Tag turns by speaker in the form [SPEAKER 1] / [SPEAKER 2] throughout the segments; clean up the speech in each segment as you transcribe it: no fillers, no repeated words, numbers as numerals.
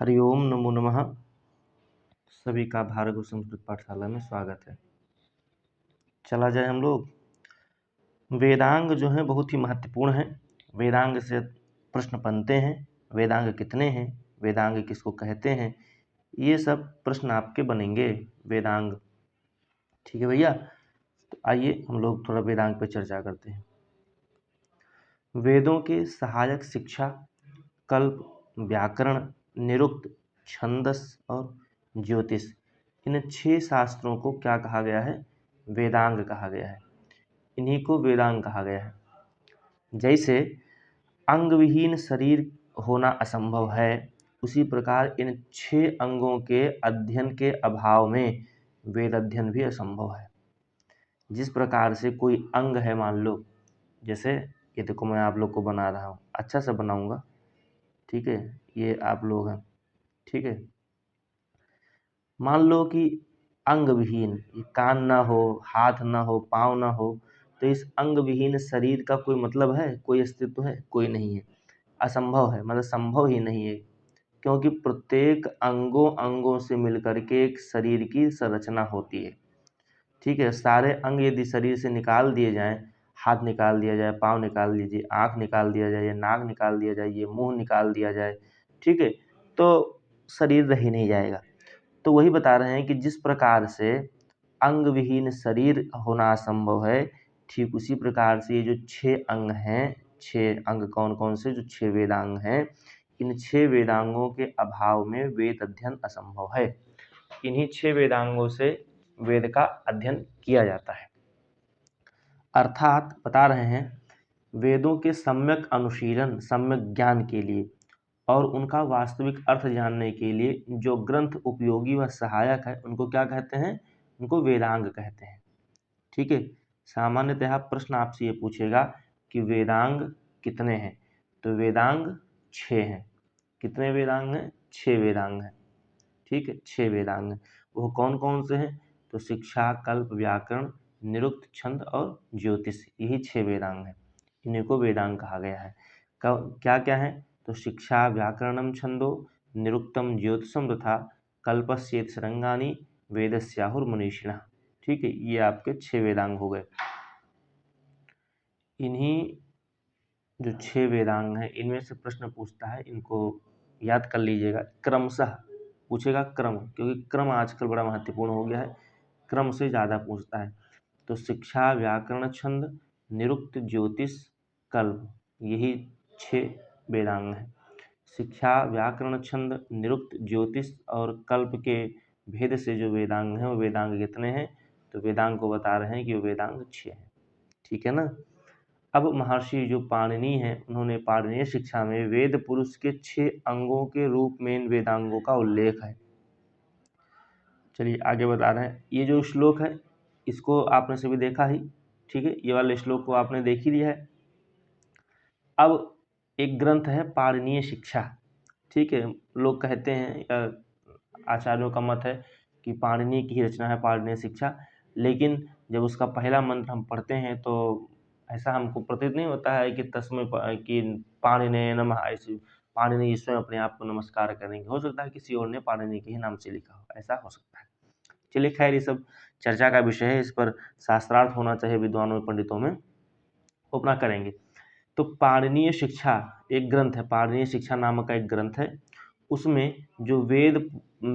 [SPEAKER 1] हरि ओम नमो नमः। सभी का भार्गव संस्कृत पाठशाला में स्वागत है। चला जाए हम लोग। वेदांग जो है बहुत ही महत्वपूर्ण है। वेदांग से प्रश्न बनते हैं। वेदांग कितने हैं, वेदांग किसको कहते हैं, ये सब प्रश्न आपके बनेंगे। वेदांग, ठीक है भैया। तो आइए हम लोग थोड़ा वेदांग पर चर्चा करते हैं। वेदों के सहायक शिक्षा, कल्प, व्याकरण, निरुक्त, छंदस और ज्योतिष, इन 6 शास्त्रों को क्या कहा गया है? वेदांग कहा गया है। इन्हीं को वेदांग कहा गया है। जैसे अंग विहीन शरीर होना असंभव है, उसी प्रकार इन 6 अंगों के अध्ययन के अभाव में वेद अध्ययन भी असंभव है। जिस प्रकार से कोई अंग है, मान लो जैसे ये देखो, मैं आप लोग को बना रहा हूँ, अच्छा से बनाऊंगा, ठीक है। ये आप लोग हैं, ठीक है। मान लो कि अंग विहीन, कान ना हो, हाथ ना हो, पाँव ना हो, तो इस अंग विहीन शरीर का कोई मतलब है, कोई अस्तित्व है? कोई नहीं है। असंभव है, मतलब संभव ही नहीं है। क्योंकि प्रत्येक अंगों अंगों से मिलकर के एक शरीर की संरचना होती है, ठीक है। सारे अंग यदि शरीर से निकाल दिए जाएं, हाथ निकाल दिया जाए, पाँव निकाल दीजिए, आँख निकाल दिया जाए, ये नाक निकाल दिया जाए, ये मुंह निकाल दिया जाए, ठीक है, तो शरीर रह ही नहीं जाएगा। तो वही बता रहे हैं कि जिस प्रकार से अंग विहीन शरीर होना असंभव है, ठीक उसी प्रकार से ये जो 6 अंग हैं, 6 अंग कौन कौन से? जो 6 वेदांग हैं, इन 6 वेदांगों के अभाव में वेद अध्ययन असंभव है। इन्हीं 6 वेदांगों से वेद का अध्ययन किया जाता है। अर्थात बता रहे हैं, वेदों के सम्यक अनुशीलन, सम्यक ज्ञान के लिए और उनका वास्तविक अर्थ जानने के लिए जो ग्रंथ उपयोगी व सहायक है, उनको क्या कहते हैं? उनको वेदांग कहते हैं, ठीक है। सामान्यतः प्रश्न आपसे ये पूछेगा कि वेदांग कितने हैं? तो वेदांग 6 हैं। कितने वेदांग हैं? 6 वेदांग हैं, ठीक है। 6 वेदांग हैं। वो कौन कौन से हैं? तो शिक्षा, कल्प, व्याकरण, निरुक्त, छंद और ज्योतिष, यही 6 वेदांग हैं। इन्हीं को वेदांग कहा गया है। क्या क्या है? तो शिक्षा व्याकरणम छंदो, निरुक्तम ज्योतिषम तथा कल्पस्येत शरंगानि वेदस्याहुर्मनीषिणः, ठीक है। ये आपके 6 वेदांग हो गए। इन्हीं जो 6 वेदांग हैं, इनमें से प्रश्न पूछता है, इनको याद कर लीजिएगा। क्रमशः पूछेगा, क्रम, क्योंकि क्रम आजकल बड़ा महत्वपूर्ण हो गया है, क्रम से ज़्यादा पूछता है। तो शिक्षा, व्याकरण, छंद, निरुक्त, ज्योतिष, कल्प, यही 6 वेदांग हैं। शिक्षा, व्याकरण, छंद, निरुक्त, ज्योतिष और कल्प के भेद से जो वेदांग हैं, वो वेदांग कितने हैं? तो वेदांग को बता रहे हैं कि वो वेदांग 6 हैं, ठीक है ना। अब महर्षि जो पाणिनि हैं, उन्होंने पाणिनीय शिक्षा में वेद पुरुष के 6 अंगों के रूप में इन वेदांगों का उल्लेख है। चलिए आगे बता रहे हैं। ये जो श्लोक है, इसको आपने सभी देखा ही, ठीक है। ये वाले श्लोक को आपने देख ही लिया है। अब एक ग्रंथ है पाणिनीय शिक्षा, ठीक है। लोग कहते हैं, आचार्यों का मत है कि पाणिनि की ही रचना है पाणिनीय शिक्षा, लेकिन जब उसका पहला मंत्र हम पढ़ते हैं तो ऐसा हमको प्रतीत नहीं होता है कि कि पाणिने नमः, ऐसे पाणिनि स्वयं अपने आप को नमस्कार करेंगे। हो सकता है किसी और ने पाणिनि के ही नाम से लिखा हो, ऐसा हो सकता है। चलिए खैर, ये सब चर्चा का विषय है, इस पर शास्त्रार्थ होना चाहिए विद्वानों में, पंडितों में, वो अपना करेंगे। तो पाणिनीय शिक्षा एक ग्रंथ है, पाणिनीय शिक्षा नामक का एक ग्रंथ है। उसमें जो वेद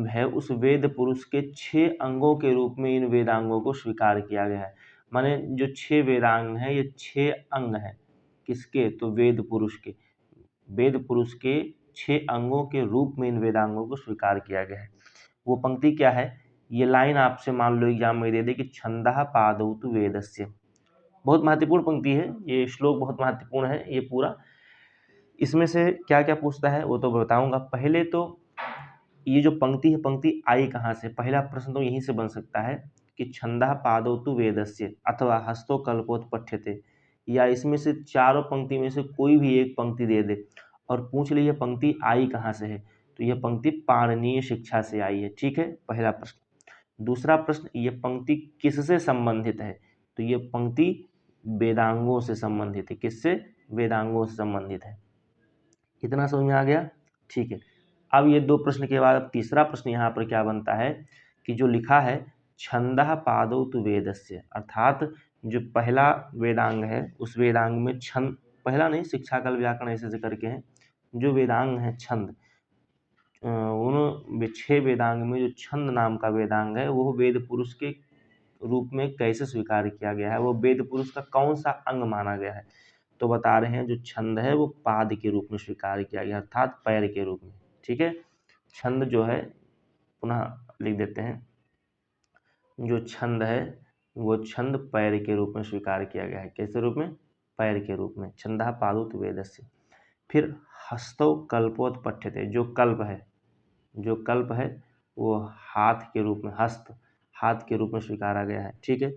[SPEAKER 1] है, उस वेद पुरुष के 6 अंगों के रूप में इन वेदांगों को स्वीकार किया गया है। माने जो 6 वेदांग हैं, ये 6 अंग हैं। किसके? तो वेद पुरुष के। वेद पुरुष के 6 अंगों के रूप में इन वेदांगों को स्वीकार किया गया है। वो पंक्ति क्या है? ये लाइन आपसे मान लो एग्जाम में दे दे कि छंदः पादौ तु वेदस्य। बहुत महत्वपूर्ण पंक्ति है, ये श्लोक बहुत महत्वपूर्ण है ये पूरा। इसमें से क्या क्या पूछता है वो तो बताऊंगा। पहले तो ये जो पंक्ति है, पंक्ति आई कहाँ से? पहला प्रश्न तो यहीं से बन सकता है कि छंदः पादौ तु वेदस्य अथवा हस्तो कल्पोत्पठ्यते, या इसमें से चारों पंक्ति में से कोई भी एक पंक्ति दे दे और पूछ ले ये पंक्ति आई कहाँ से है। तो यह पंक्ति पाणिनीय शिक्षा से आई है, ठीक है, पहला प्रश्न। दूसरा प्रश्न, ये पंक्ति किससे संबंधित है? तो ये पंक्ति वेदांगों से संबंधित है। किससे? वेदांगों से संबंधित है। इतना समझ में आ गया, ठीक है। अब ये 2 प्रश्न के बाद अब तीसरा प्रश्न यहाँ पर क्या बनता है कि जो लिखा है छंदः पादौ तु वेदस्य, अर्थात जो पहला वेदांग है उस वेदांग में छंद, पहला नहीं, शिक्षा कल व्याकरण ऐसे करके हैं, जो वेदांग है छंद, उन 6 वेदांग में जो छंद नाम का वेदांग है वो वेद पुरुष के रूप में कैसे स्वीकार किया गया है, वो वेद पुरुष का कौन सा अंग माना गया है। तो बता रहे हैं जो छंद है वो पाद के रूप में स्वीकार किया गया, अर्थात पैर के रूप में। ठीक है, छंद जो है, पुनः लिख देते हैं, जो छंद है वो छंद पैर के रूप में स्वीकार किया गया है। कैसे रूप में? पैर के रूप में। छंदः पादुत वेदस्य। फिर हस्तौ कल्पोत्पठ्यते, जो कल्प है, जो कल्प है वो हाथ के रूप में, हस्त हाथ के रूप में स्वीकारा गया है। ठीक है,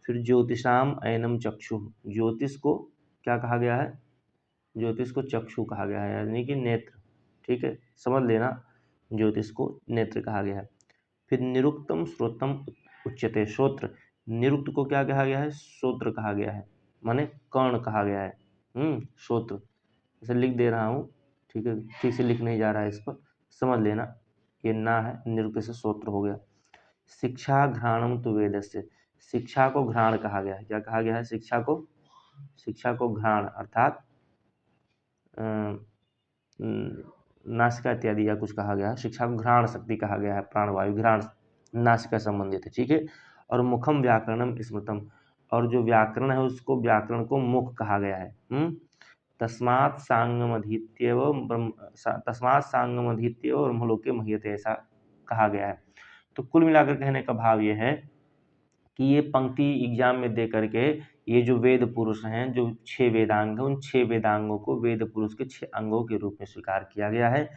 [SPEAKER 1] फिर ज्योतिषाम ऐनम चक्षु, ज्योतिष को क्या कहा गया है? ज्योतिष को चक्षु कहा गया है, यानी कि नेत्र। ठीक है, समझ लेना, ज्योतिष को नेत्र कहा गया है। फिर निरुक्तम श्रोत्रम उच्यते, श्रोत्र, निरुक्त को क्या कहा गया है? श्रोत्र कहा गया है, माने कर्ण कहा गया है। श्रोत्र, इसे लिख दे रहा हूँ, ठीक है, ठीक से लिख नहीं जा रहा है, इस पर समझ लेना, ये ना है, निरुक्त से श्रोत्र हो गया। शिक्षा घ्राणम तु वेदस्य, शिक्षा को घ्राण कहा गया है। क्या कहा गया है? शिक्षा को घ्राण, अर्थात नासिका इत्यादि या कुछ कहा गया है। शिक्षा को घ्राण शक्ति कहा गया है, प्राणवायु घ्राण नासिका संबंधित है। ठीक है, और मुखम व्याकरणम स्मृतम, और जो व्याकरण है उसको, व्याकरण को मुख कहा गया है। तस्मात् सांगमधीत्येव ब्रह्मलोके मह्यते, ऐसा कहा गया है। तो कुल मिलाकर कहने का भाव ये है कि ये पंक्ति एग्जाम में दे करके ये जो वेद पुरुष हैं, जो 6 वेदांग हैं, उन 6 वेदांगों को वेद पुरुष के 6 अंगों के रूप में स्वीकार किया गया है।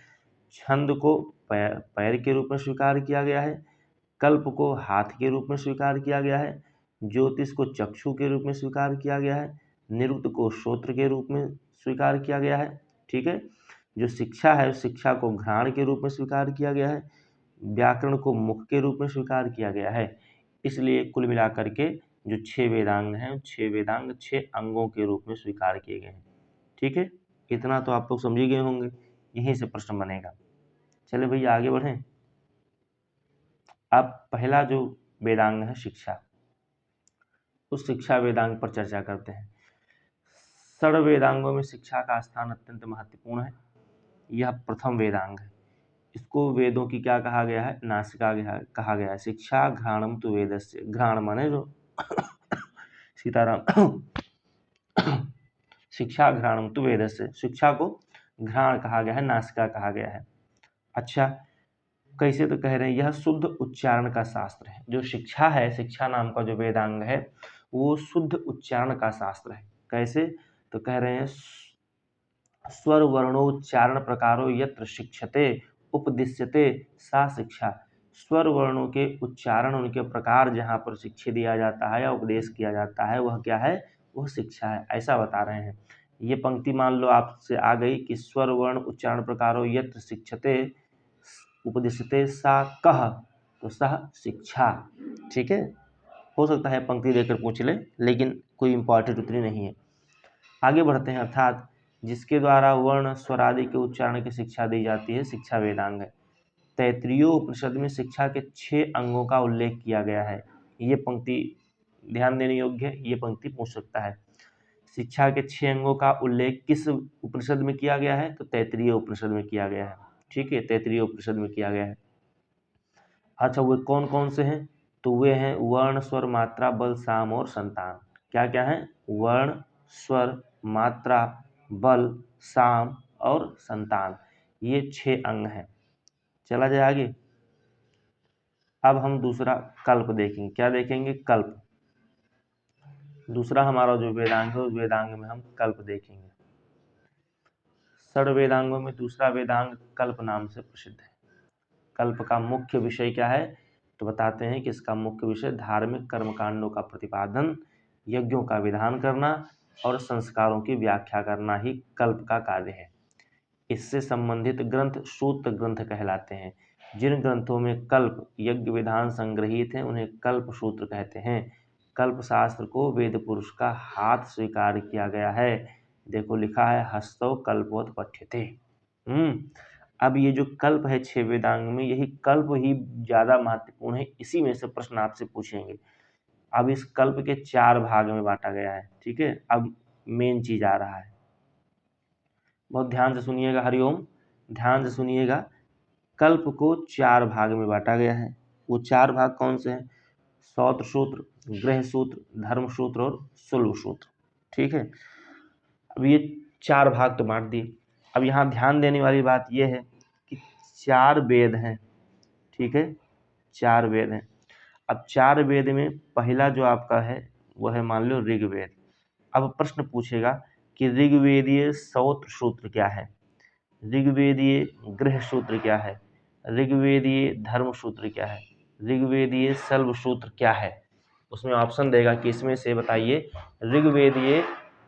[SPEAKER 1] छंद को पैर के रूप में स्वीकार किया गया है, कल्प को हाथ के रूप में स्वीकार किया गया है, ज्योतिष को चक्षु के रूप में स्वीकार किया गया है, निरुक्त को श्रोत्र के रूप में स्वीकार किया गया है। ठीक है, जो शिक्षा है शिक्षा को घ्राण के रूप में स्वीकार किया गया है, व्याकरण को मुख के रूप में स्वीकार किया गया है। इसलिए कुल मिलाकर के जो 6 वेदांग हैं, 6 वेदांग 6 अंगों के रूप में स्वीकार किए गए हैं। ठीक है, इतना तो आप लोग समझ ही गए होंगे, यहीं से प्रश्न बनेगा। चले भैया आगे बढ़ें। अब पहला जो वेदांग है शिक्षा, उस शिक्षा वेदांग पर चर्चा करते हैं। षड वेदांगों में शिक्षा का स्थान अत्यंत महत्वपूर्ण है। यह प्रथम वेदांग है, इसको वेदों की क्या कहा गया है? नासिका कहा गया है। शिक्षा घ्राणम तु वेदस्य, घ्राण माने जो सीताराम शिक्षा घ्राणम तु वेदस्य, शिक्षा को घ्राण कहा गया है, नासिका कहा गया है। अच्छा, कैसे? तो कह रहे हैं यह शुद्ध उच्चारण का शास्त्र है। जो शिक्षा है, शिक्षा नाम का जो वेदांग है वो शुद्ध उच्चारण का शास्त्र है। कैसे? तो कह रहे हैं स्वर वर्णोच्चारण प्रकारो यत्र शिक्षते उपदिश्यते सा शिक्षा। स्वर वर्णों के उच्चारण, उनके प्रकार जहाँ पर शिक्षा दिया जाता है या उपदेश किया जाता है, वह क्या है? वह शिक्षा है, ऐसा बता रहे हैं। ये पंक्ति मान लो आपसे आ गई कि स्वर वर्ण उच्चारण प्रकारो यत्र शिक्षते उपदिश्यते सा कह, तो सह शिक्षा। ठीक है, हो सकता है पंक्ति देकर पूछ ले, लेकिन कोई इंपॉर्टेंट उतनी नहीं है। आगे बढ़ते हैं। अर्थात जिसके द्वारा वर्ण स्वर आदि के उच्चारण की शिक्षा दी जाती है, शिक्षा वेदांग है। तैत्तिरीय उपनिषद में शिक्षा के 6 अंगों का उल्लेख किया गया है। ये पंक्ति ध्यान देने योग्य है, ये पंक्ति पूछ सकता है। शिक्षा के 6 अंगों का उल्लेख किस उपनिषद में किया गया है? तो तैत्तिरीय उपनिषद में किया गया है। ठीक है, तैत्तिरीय उपनिषद में किया गया है। अच्छा, वे कौन कौन से हैं? तो वे हैं वर्ण स्वर मात्रा बल साम और संतान। क्या क्या है? वर्ण स्वर मात्रा बल साम और संतान, ये 6 अंग हैं। चला जाए आगे। अब हम दूसरा कल्प देखेंगे। क्या देखेंगे? कल्प। दूसरा हमारा जो वेदांग है उस वेदांग में हम कल्प देखेंगे। षड वेदांगों में दूसरा वेदांग कल्प नाम से प्रसिद्ध है। कल्प का मुख्य विषय क्या है? तो बताते हैं कि इसका मुख्य विषय धार्मिक कर्मकांडों का प्रतिपादन, यज्ञों का विधान करना और संस्कारों की व्याख्या करना ही कल्प का कार्य है। इससे संबंधित ग्रंथ सूत्र ग्रंथ कहलाते हैं। जिन ग्रंथों में कल्प यज्ञ विधान संग्रहित हैं उन्हें कल्प सूत्र कहते हैं। कल्प शास्त्र को वेद पुरुष का हाथ स्वीकार किया गया है। देखो लिखा है हस्तौ कल्पोत्पठ्यते। अब ये जो कल्प है 6 वेदांग में, यही कल्प ही ज़्यादा महत्वपूर्ण है, इसी में से प्रश्न आपसे पूछेंगे। अब इस कल्प के 4 भाग में बांटा गया है, ठीक है। अब मेन चीज आ रहा है, बहुत ध्यान से सुनिएगा, हरिओम, ध्यान से सुनिएगा। कल्प को 4 भाग में बांटा गया है। वो 4 भाग कौन से हैं? सौत्र सूत्र, गृह सूत्र, धर्म सूत्र और सुलभ सूत्र, ठीक है। अब ये 4 भाग तो बांट दिए। अब यहाँ ध्यान देने वाली बात यह है कि 4 वेद हैं, ठीक है, 4 वेद हैं। अब 4 वेद में पहला जो आपका है वो है मान लो ऋग्वेद। अब प्रश्न पूछेगा कि ऋग्वेदीय सौत्र सूत्र क्या है, ऋग्वेदीय गृह सूत्र क्या है, ऋग्वेदीय धर्म सूत्र क्या है, ऋग्वेदीय शल्भ सूत्र क्या है। उसमें ऑप्शन देगा कि इसमें से बताइए ऋग्वेदीय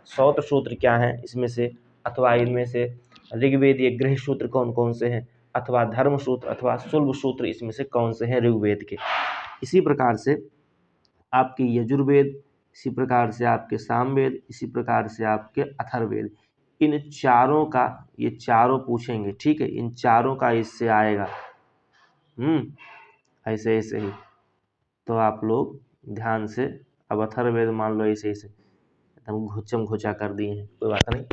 [SPEAKER 1] सौत्र सूत्र क्या है इसमें से, अथवा इनमें से ऋग्वेदीय गृह सूत्र कौन कौन से हैं, अथवा धर्म सूत्र अथवा शल्भ सूत्र इसमें से कौन से हैं ऋग्वेद के। इसी प्रकार से आपके यजुर्वेद, इसी प्रकार से आपके सामवेद, इसी प्रकार से आपके अथर्ववेद, इन चारों का, ये चारों पूछेंगे, ठीक है, इन चारों का इससे आएगा। ऐसे ऐसे ही तो आप लोग ध्यान से, अब अथर्ववेद मान लो ऐसे ऐसे एकदम घुचम घुचा कर दिए हैं, कोई बात नहीं।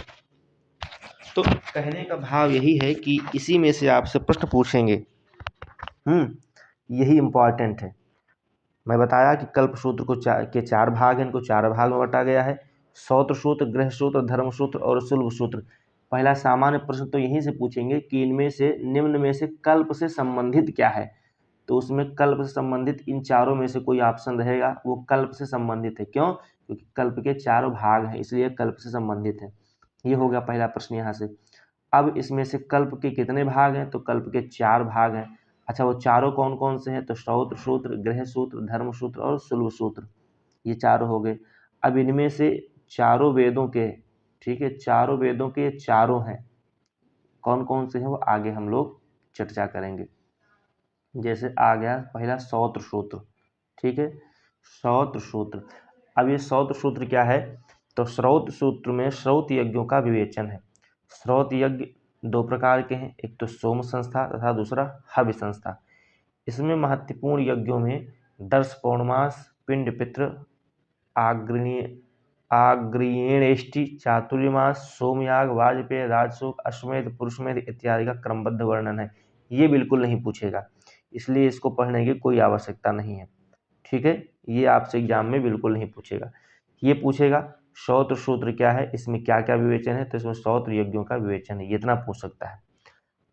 [SPEAKER 1] तो कहने का भाव यही है कि इसी में से आपसे प्रश्न पूछेंगे, यही इम्पॉर्टेंट है। मैं बताया कि कल्प सूत्र को के 4 भाग हैं, इनको 4 भाग में बांटा गया है, सौत्र सूत्र, गृह सूत्र, धर्म सूत्र और सुलभ सूत्र। पहला सामान्य प्रश्न तो यहीं से पूछेंगे कि इनमें से निम्न में से कल्प से संबंधित क्या है। तो उसमें कल्प से संबंधित इन चारों में से कोई ऑप्शन रहेगा, वो कल्प से संबंधित है। क्यों? क्योंकि कल्प के 4 भाग हैं, इसलिए कल्प से संबंधित है। ये हो गया पहला प्रश्न यहाँ से। अब इसमें से कल्प के कितने भाग हैं? तो कल्प के 4 भाग हैं। अच्छा, वो चारों कौन कौन से हैं? तो सौत्र सूत्र, गृह सूत्र, धर्म सूत्र और सुलभ सूत्र, ये चारों हो गए। अब इनमें से चारों वेदों के, ठीक है, चारों वेदों के चारों हैं, कौन कौन से हैं वो आगे हम लोग चर्चा करेंगे। जैसे आ गया पहला सौत्र सूत्र, ठीक है, सौत्र सूत्र। अब ये सौत्र सूत्र क्या है? तो श्रौत सूत्र में श्रौत यज्ञों का विवेचन है। श्रौत यज्ञ 2 प्रकार के हैं, एक तो सोम संस्था तथा दूसरा हवि संस्था। इसमें महत्वपूर्ण यज्ञों में दर्श पौर्णमास, पिंड पितृ, आग्नेयेष्टि, चातुर्मास, सोमयाग, वाजपेय, राजसूक, अश्वमेध, पुरुषमेध इत्यादि का क्रमबद्ध वर्णन है। ये बिल्कुल नहीं पूछेगा, इसलिए इसको पढ़ने की कोई आवश्यकता नहीं है, ठीक है। ये आपसे एग्जाम में बिल्कुल नहीं पूछेगा। ये पूछेगा सौत्र सूत्र क्या है, इसमें क्या क्या विवेचन है, तो इसमें सौत्र यज्ञों का विवेचन है, ये इतना पूछ सकता है।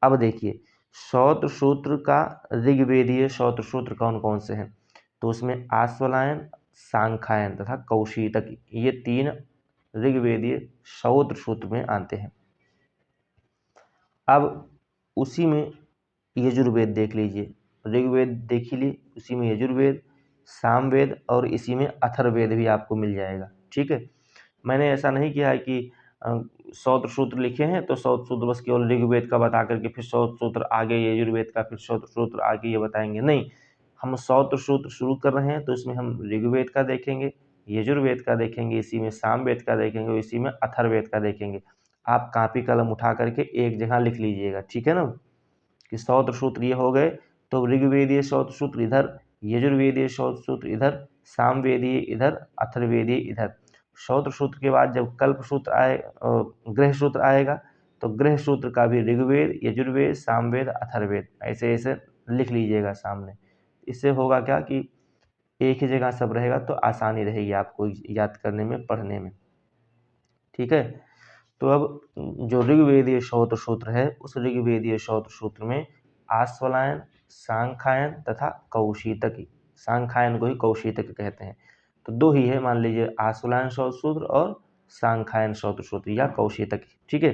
[SPEAKER 1] अब देखिए सौत्र सूत्र का ऋग्वेदीय सौत्र सूत्र कौन कौन से हैं? तो उसमें आश्वलायन, सांख्यायन तथा कौशीतक, ये 3 ऋग्वेदीय सौत्र सूत्र में आते हैं। अब उसी में यजुर्वेद देख लीजिए, ऋग्वेद देख लीजिए, उसी में यजुर्वेद, सामवेद और इसी में अथर्ववेद भी आपको मिल जाएगा, ठीक है। मैंने ऐसा नहीं किया है कि सौत्र सूत्र लिखे हैं तो सौत्र सूत्र बस केवल ऋग्वेद का बता करके फिर सौत्र सूत्र आगे यजुर्वेद का, फिर सौत्र सूत्र आगे ये बताएंगे, नहीं। हम सौत्र सूत्र शुरू कर रहे हैं तो इसमें हम ऋग्वेद का देखेंगे, यजुर्वेद का देखेंगे, इसी में सामवेद का देखेंगे, इसी में अथर्ववेद का देखेंगे। आप कापी कलम उठा करके एक जगह लिख लीजिएगा, ठीक है ना, कि सौत्र सूत्र ये हो गए, तो ऋग्वेदीय सौत्र सूत्र इधर, यजुर्वेदीय सौत्र सूत्र इधर, सामवेदीय इधर, अथर्ववेदीय इधर। सौत्र सूत्र के बाद जब कल्प सूत्र आए, गृह सूत्र आएगा, तो गृह सूत्र का भी ऋग्वेद, यजुर्वेद, सामवेद, अथर्ववेद ऐसे ऐसे लिख लीजिएगा सामने। इससे होगा क्या कि एक ही जगह सब रहेगा तो आसानी रहेगी आपको याद करने में, पढ़ने में, ठीक है। तो अब जो ऋग्वेदीय सौत्र सूत्र है, उस ऋग्वेदीय सौत्र सूत्र में आश्वलायन, सांख्यायन तथा कौशीतकी, सांख्यायन को ही कौशीतक कहते हैं, तो 2 ही है, मान लीजिए आश्वलायन सौत्र सूत्र और सांख्यायन सौत्र सूत्र या कौशीतकी, ठीक है।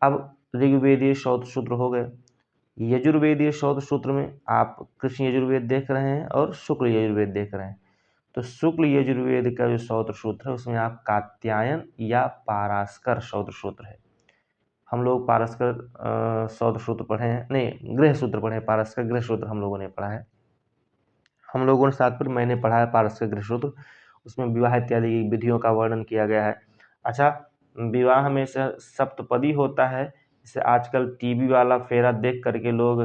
[SPEAKER 1] अब ऋग्वेदीय सौत्र सूत्र हो गए। यजुर्वेदीय सौत्र सूत्र में आप कृष्ण यजुर्वेद देख रहे हैं और शुक्ल यजुर्वेद देख रहे हैं। तो शुक्ल यजुर्वेद का जो सौत्र सूत्र है उसमें आप कात्यायन या पारास्कर सौत्र सूत्र है। हम लोग पारस्कर सौत्र सूत्र पढ़े हैं, नहीं गृह सूत्र पढ़े हैं, पारस्कर गृह सूत्र हम लोगों ने पढ़ा है। हम लोगों ने साथ पर मैंने पढ़ा है पारस्कर गृह सूत्र, उसमें विवाह इत्यादि विधियों का वर्णन किया गया है। अच्छा, विवाह में से सप्तपदी होता है जैसे आजकल टीवी वाला फेरा देख करके लोग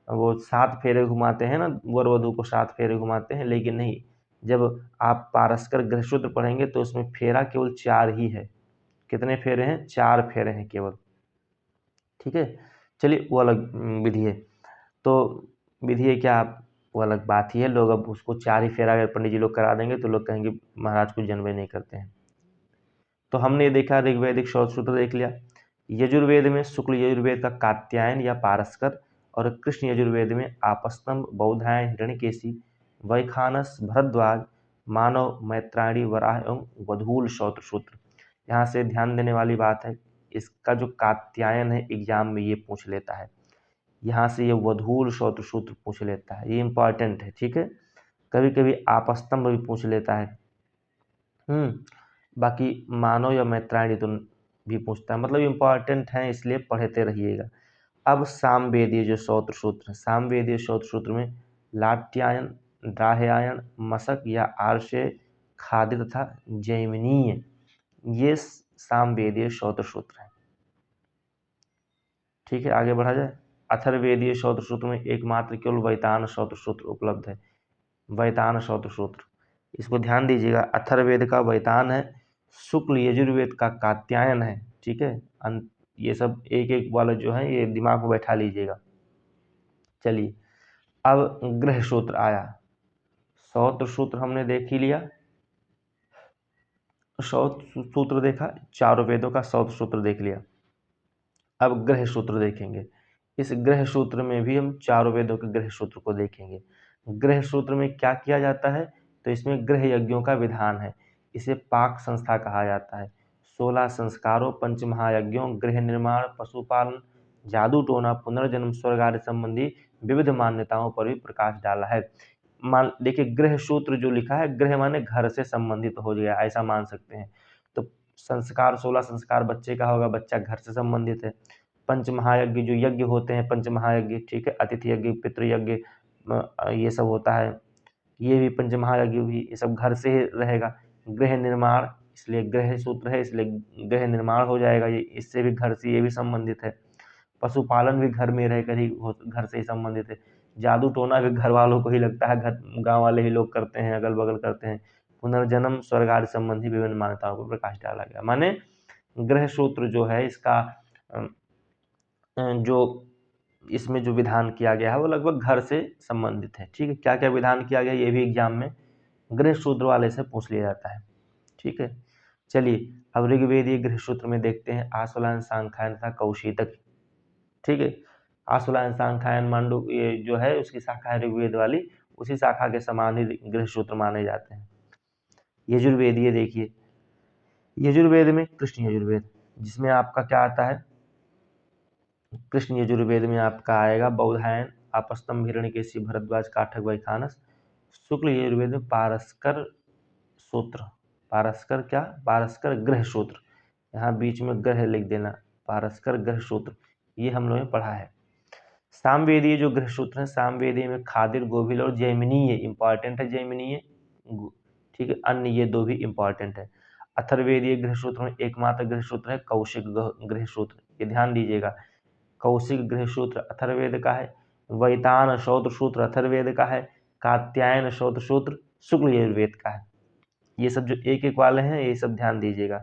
[SPEAKER 1] वो 7 फेरे घुमाते हैं ना, वर वधू को 7 फेरे घुमाते हैं, लेकिन नहीं, जब आप पारस्कर गृह सूत्र पढ़ेंगे तो उसमें फेरा केवल 4 ही है। कितने फेरे हैं? 4 फेरे हैं केवल। ठीक है, चलिए वो अलग विधि है। तो विधि है क्या, वो अलग बात ही है। लोग अब उसको 4 ही फेरा अगर पंडित जी लोग करा देंगे तो लोग कहेंगे महाराज कुछ जानवे नहीं करते हैं। तो हमने ये देखा ऋग्वेदिक शौच सूत्र देख लिया। यजुर्वेद में शुक्ल यजुर्वेद का कात्यायन या पारस्कर और कृष्ण यजुर्वेद में आपस्तंभ, बौधायन, हिरण्यकेशी, वैखानस, भरद्वाज, मानव, मैत्रायणी, वराह एवं वधूल शौत्र सूत्र। यहाँ से ध्यान देने वाली बात है, इसका जो कात्यायन है एग्जाम में ये पूछ लेता है, यहाँ से ये वधूल शौत्र सूत्र पूछ लेता है, ये इंपॉर्टेंट है। ठीक है, कभी कभी आपस्तंभ भी पूछ लेता है। बाकी मानव या मैत्रायणी तो भी पूछता है, मतलब इम्पॉर्टेंट है, इसलिए पढ़ते रहिएगा। अब सामवेदीय जो शौत्र सूत्र है, सामवेदीय शौत्र सूत्र में लाट्यायन, द्राह्यायन, मशक या आर्षे, खादिर तथा जैमिनीय, ये सामवेदीय शौत्र सूत्र है। ठीक है, आगे बढ़ा जाए। अथर्ववेदीय शौत्र सूत्र में एकमात्र केवल वैतान शौत्र सूत्र उपलब्ध है, वैतान शौत्र सूत्र, इसको ध्यान दीजिएगा। अथर्ववेद का वैतान है, शुक्ल यजुर्वेद का कात्यायन है। ठीक है, ये सब एक एक वाला जो है ये दिमाग में बैठा लीजिएगा। चलिए, अब ग्रह सूत्र आया। शौत्र सूत्र हमने देख ही लिया, शौत्र सूत्र देखा, चारों वेदों का शौत्र सूत्र देख लिया। अब ग्रह सूत्र देखेंगे। इस ग्रह सूत्र में भी हम चारों वेदों के ग्रह सूत्र को देखेंगे। ग्रह सूत्र में क्या किया जाता है, तो इसमें ग्रह यज्ञों का विधान है, इसे पाक संस्था कहा जाता है। 16 संस्कारों, पंचमहायज्ञों, गृह निर्माण, पशुपालन, जादू टोना, पुनर्जन्म, स्वर्ग आदि संबंधी विविध मान्यताओं पर भी प्रकाश डाला है। मान देखिए, गृह सूत्र जो लिखा है, गृह माने घर से संबंधित हो गया, ऐसा मान सकते हैं। तो संस्कार, 16 संस्कार बच्चे का होगा, बच्चा घर से संबंधित है। पंचमहायज्ञ जो यज्ञ होते हैं, पंचमहायज्ञ, ठीक है, अतिथि यज्ञ, पितृयज्ञ, ये सब होता है, ये भी पंचमहायज्ञ भी, ये सब घर से ही रहेगा। गृह निर्माण, इसलिए गृह सूत्र है, इसलिए गृह निर्माण हो जाएगा, ये इससे भी घर से ये भी संबंधित है। पशुपालन भी घर में रहकर ही घर से ही संबंधित है। जादू टोना भी घर वालों को ही लगता है, घर गाँव वाले ही लोग करते हैं, अगल बगल करते हैं। पुनर्जन्म, स्वर्ग आदि संबंधी विभिन्न मान्यताओं पर प्रकाश डाला गया। माने ग्रह सूत्र जो है इसका जो इसमें जो विधान किया गया है वो लगभग घर से संबंधित है। ठीक है, क्या क्या विधान किया गया ये भी एग्जाम में गृह सूत्र वाले से पूछ लिया जाता है। ठीक है, चलिए अब ऋग्वेदीय गृह सूत्र में देखते हैं आश्वलायन, सांख्यायन तथा कौशितक। ठीक है, आश्वलायन, सांख्यायन, मांडू, ये जो है उसकी शाखा है ऋग्वेद वाली, उसी शाखा के समान ही गृह सूत्र माने जाते हैं। यजुर्वेदीय देखिए, यजुर्वेद में कृष्ण यजुर्वेद, जिसमें आपका क्या आता है, कृष्ण यजुर्वेद में आपका आएगा बौधायन, आपस्तंभ, हिरण्यकेशी, भरद्वाज, काठक, वैखानस। शुक्ल यजुर्वेद में पारस्कर सूत्र, पारस्कर क्या, पारस्कर ग्रह सूत्र, यहाँ बीच में ग्रह लिख देना, पारस्कर ग्रह सूत्र, ये हम लोगों ने पढ़ा है। सामवेदीय जो गृह सूत्र है, सामवेदीय में खादिर, गोभिल और जैमिनीय, इंपॉर्टेंट है जैमिनीय। ठीक है, अन्य ये दो भी इंपॉर्टेंट है। अथर्वेदीय गृह सूत्र में एकमात्र गृह सूत्र है कौशिक गृह सूत्र, ये ध्यान दीजिएगा। कौशिक गृह सूत्र अथर्वेद का है, वैतान शौत्र सूत्र अथर्वेद का है, कात्यायन शौत्र सूत्र शुक्ल यजुर्वेद का है। ये सब जो एक एक वाले हैं ये सब ध्यान दीजिएगा।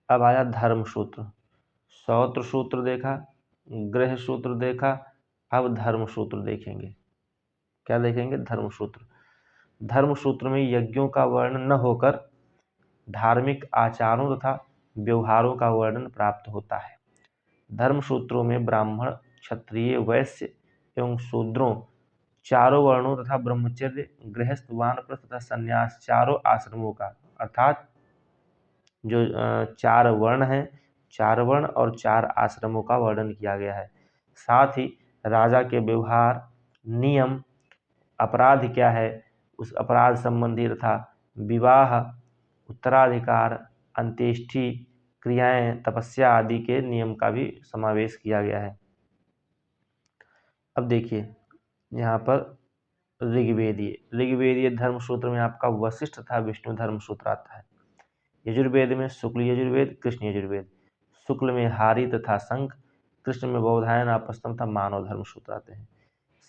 [SPEAKER 1] अब आया धर्म सूत्र। शौत्र सूत्र देखा, गृह सूत्र देखा, अब धर्म सूत्र देखेंगे। क्या देखेंगे, धर्म सूत्र। धर्म सूत्र में यज्ञों का वर्णन न होकर धार्मिक आचारों तथा व्यवहारों का वर्णन प्राप्त होता है। धर्म सूत्रों में ब्राह्मण, क्षत्रिय, वैश्य एवं शूद्रों चारों वर्णों तथा ब्रह्मचर्य, गृहस्थ, वानप्रस्थ तथा संन्यास चारों आश्रमों का, अर्थात जो 4 वर्ण हैं, 4 वर्ण और 4 आश्रमों का वर्णन किया गया है। साथ ही राजा के व्यवहार, नियम, अपराध क्या है, उस अपराध संबंधी तथा विवाह, उत्तराधिकार, अंत्येष्टि क्रियाएं, तपस्या आदि के नियम का भी समावेश किया गया है। अब देखिए यहाँ पर ऋग्वेदीय धर्म सूत्र में आपका वशिष्ठ तथा विष्णु धर्म सूत्र आता है। यजुर्वेद में शुक्ल यजुर्वेद, कृष्ण यजुर्वेद। शुक्ल में हारी तथा शंख, कृष्ण में बौधायन आपस्तम तथा मानव धर्मसूत्र आते हैं।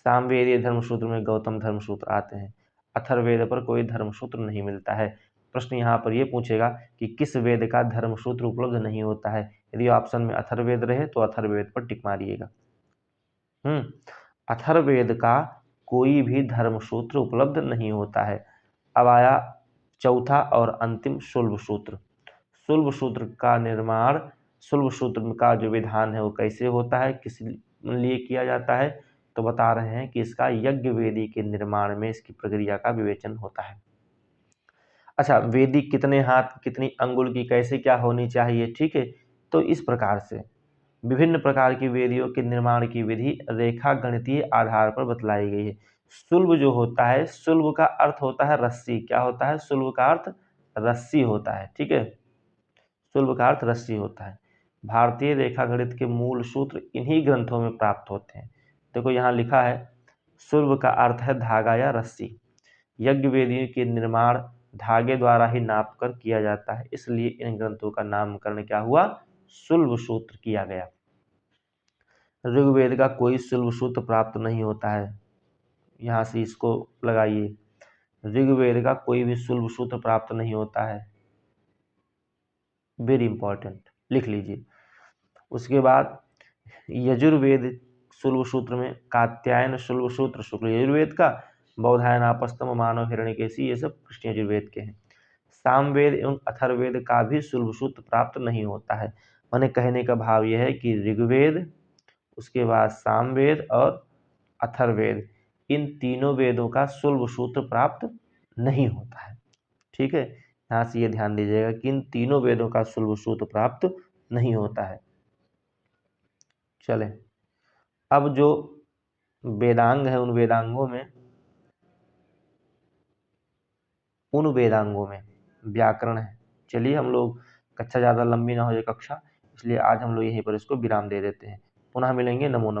[SPEAKER 1] सामवेदीय धर्मसूत्र में गौतम धर्मसूत्र आते हैं। अथर्ववेद पर कोई धर्मसूत्र नहीं मिलता है। प्रश्न यहाँ पर यह पूछेगा कि किस वेद का धर्मसूत्र उपलब्ध नहीं होता है। यदि ऑप्शन में अथर्ववेद रहे तो अथर्ववेद पर टिक मारिएगा। अथर्ववेद का कोई भी धर्मसूत्र उपलब्ध नहीं होता है। अब आया चौथा और अंतिम शुल्ब सूत्र। शुल्ब सूत्र का निर्माण, शुल्ब सूत्र का जो विधान है वो कैसे होता है, किस लिए किया जाता है, तो बता रहे हैं कि इसका यज्ञ वेदी के निर्माण में इसकी प्रक्रिया का विवेचन होता है। अच्छा, वेदी कितने हाथ कितनी अंगुल की कैसे क्या होनी चाहिए, ठीक है, तो इस प्रकार से विभिन्न प्रकार की वेदियों के निर्माण की विधि रेखा गणितीय आधार पर बतलाई गई है। सुल्ब जो होता है, सुल्ब का अर्थ होता है रस्सी। क्या होता है? सुल्ब का अर्थ रस्सी होता है, ठीक है, सुल्ब का अर्थ रस्सी होता है। भारतीय रेखा गणित के मूल सूत्र इन्हीं ग्रंथों में प्राप्त होते हैं। देखो यहाँ लिखा है, सुल्ब का अर्थ है धागा या रस्सी। यज्ञ वेदियों के निर्माण धागे द्वारा ही नाप कर किया जाता है, इसलिए इन ग्रंथों का नामकरण क्या हुआ? सुल्ब सूत्र किया गया। ऋग्वेद का कोई शुल्ब सूत्र प्राप्त नहीं होता है। यहाँ से इसको लगाइए, ऋग्वेद का कोई भी शुल्ब सूत्र प्राप्त नहीं होता है। वेरी इंपॉर्टेंट, लिख लीजिए। उसके बाद यजुर्वेद शुल्ब सूत्र में कात्यायन शुल्ब सूत्र शुक्ल यजुर्वेद का, बौधायन आपस्तम मानव हिरण्यकेशी ये सब कृष्ण यजुर्वेद के हैं। सामवेद एवं अथर्ववेद का भी शुल्ब सूत्र प्राप्त नहीं होता है। मैंने कहने का भाव यह है कि ऋग्वेद, उसके बाद सामवेद और अथर्ववेद, इन तीनों वेदों का शुल्ब सूत्र प्राप्त नहीं होता है, ठीक है। यहाँ से ये ध्यान दीजिएगा कि इन तीनों वेदों का शुल्ब सूत्र प्राप्त नहीं होता है। चले, अब जो वेदांग है उन वेदांगों में व्याकरण है। चलिए, हम लोग कक्षा ज़्यादा लंबी ना हो जाए कक्षा, इसलिए आज हम लोग यहीं पर इसको विराम दे देते हैं। पुनः मिलेंगे। नमो नमः।